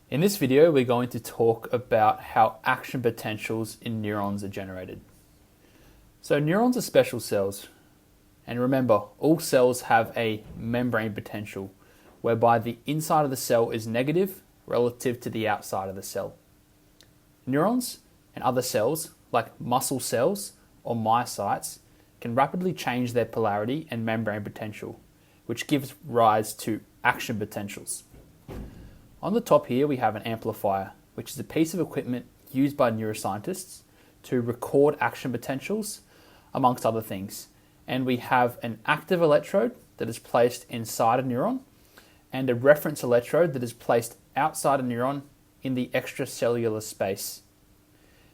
In this video, we're going to talk about how action potentials in neurons are generated. So neurons are special cells, and remember, all cells have a membrane potential, whereby the inside of the cell is negative relative to the outside of the cell. Neurons and other cells, like muscle cells or myocytes, can rapidly change their polarity and membrane potential, which gives rise to action potentials. On the top here, we have an amplifier, which is a piece of equipment used by neuroscientists to record action potentials, amongst other things. And we have an active electrode that is placed inside a neuron and a reference electrode that is placed outside a neuron in the extracellular space.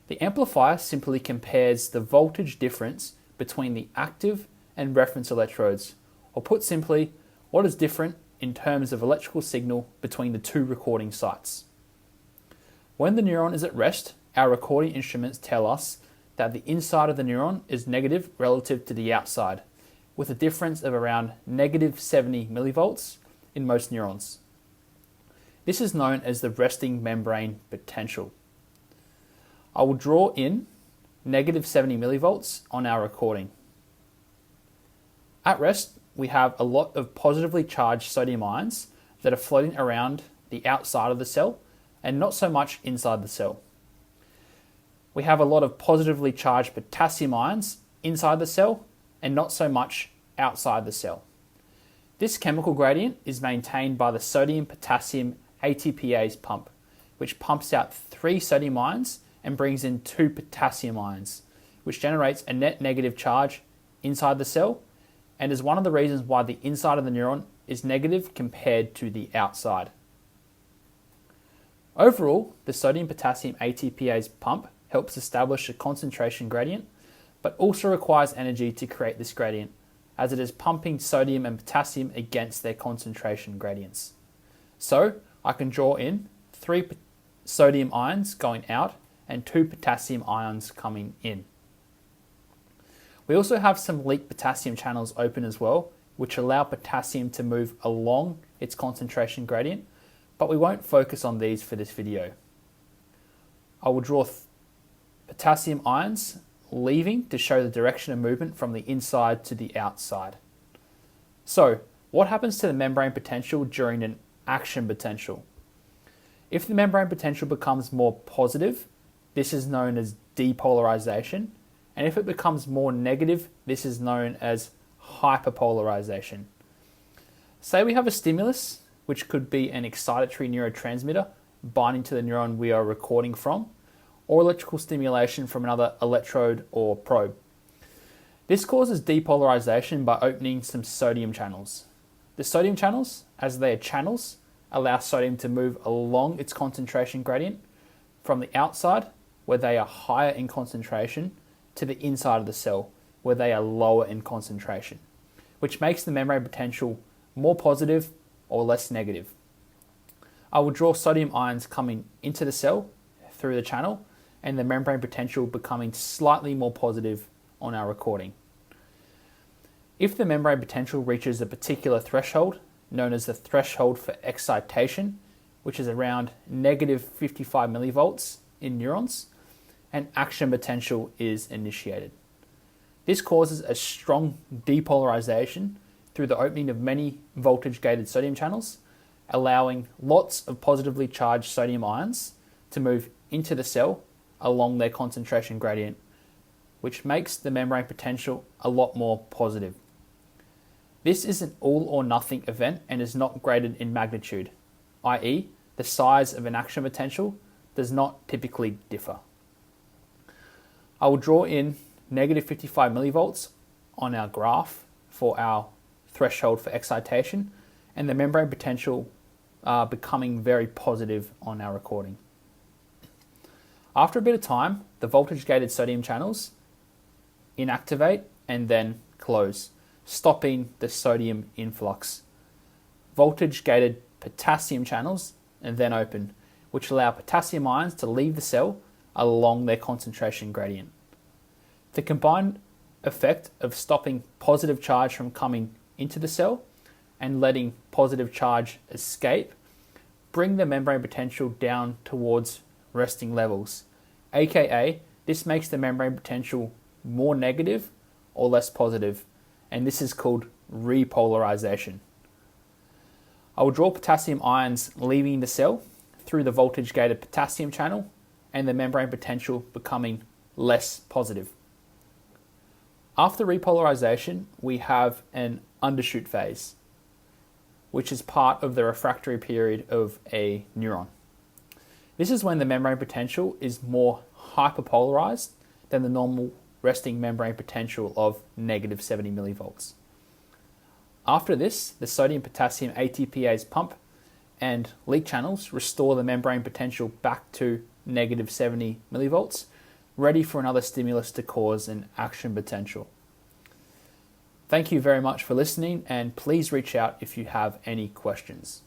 The amplifier simply compares the voltage difference between the active and reference electrodes, or put simply, what is different in terms of electrical signal between the two recording sites. When the neuron is at rest, our recording instruments tell us that the inside of the neuron is negative relative to the outside, with a difference of around negative 70 millivolts in most neurons. This is known as the resting membrane potential. I will draw in negative 70 millivolts on our recording. At rest, we have a lot of positively charged sodium ions that are floating around the outside of the cell and not so much inside the cell. We have a lot of positively charged potassium ions inside the cell and not so much outside the cell. This chemical gradient is maintained by the sodium-potassium ATPase pump, which pumps out 3 sodium ions and brings in 2 potassium ions, which generates a net negative charge inside the cell and is one of the reasons why the inside of the neuron is negative compared to the outside. Overall, the sodium-potassium ATPase pump helps establish a concentration gradient, but also requires energy to create this gradient, as it is pumping sodium and potassium against their concentration gradients. So I can draw in 3 sodium ions going out and 2 potassium ions coming in. We also have some leak potassium channels open as well, which allow potassium to move along its concentration gradient, but we won't focus on these for this video. I will draw potassium ions leaving to show the direction of movement from the inside to the outside. So, what happens to the membrane potential during an action potential? If the membrane potential becomes more positive, this is known as depolarization, and if it becomes more negative, this is known as hyperpolarization. Say we have a stimulus, which could be an excitatory neurotransmitter binding to the neuron we are recording from, or electrical stimulation from another electrode or probe. This causes depolarization by opening some sodium channels. The sodium channels, as they are channels, allow sodium to move along its concentration gradient from the outside, where they are higher in concentration, to the inside of the cell, where they are lower in concentration, which makes the membrane potential more positive or less negative. I will draw sodium ions coming into the cell through the channel and the membrane potential becoming slightly more positive on our recording. If the membrane potential reaches a particular threshold, known as the threshold for excitation, which is around negative 55 millivolts in neurons, an action potential is initiated. This causes a strong depolarization through the opening of many voltage-gated sodium channels, allowing lots of positively charged sodium ions to move into the cell along their concentration gradient, which makes the membrane potential a lot more positive. This is an all or nothing event and is not graded in magnitude, i.e., the size of an action potential does not typically differ. I will draw in negative 55 millivolts on our graph for our threshold for excitation and the membrane potential becoming very positive on our recording. After a bit of time, the voltage-gated sodium channels inactivate and then close, stopping the sodium influx. Voltage-gated potassium channels and then open, which allow potassium ions to leave the cell along their concentration gradient. The combined effect of stopping positive charge from coming into the cell and letting positive charge escape bring the membrane potential down towards resting levels, aka this makes the membrane potential more negative or less positive, and this is called repolarization. I will draw potassium ions leaving the cell through the voltage gated potassium channel and the membrane potential becoming less positive. After repolarization, we have an undershoot phase, which is part of the refractory period of a neuron. This is when the membrane potential is more hyperpolarized than the normal resting membrane potential of negative 70 millivolts. After this, the sodium-potassium ATPase pump and leak channels restore the membrane potential back to negative 70 millivolts, ready for another stimulus to cause an action potential. Thank you very much for listening, and please reach out if you have any questions.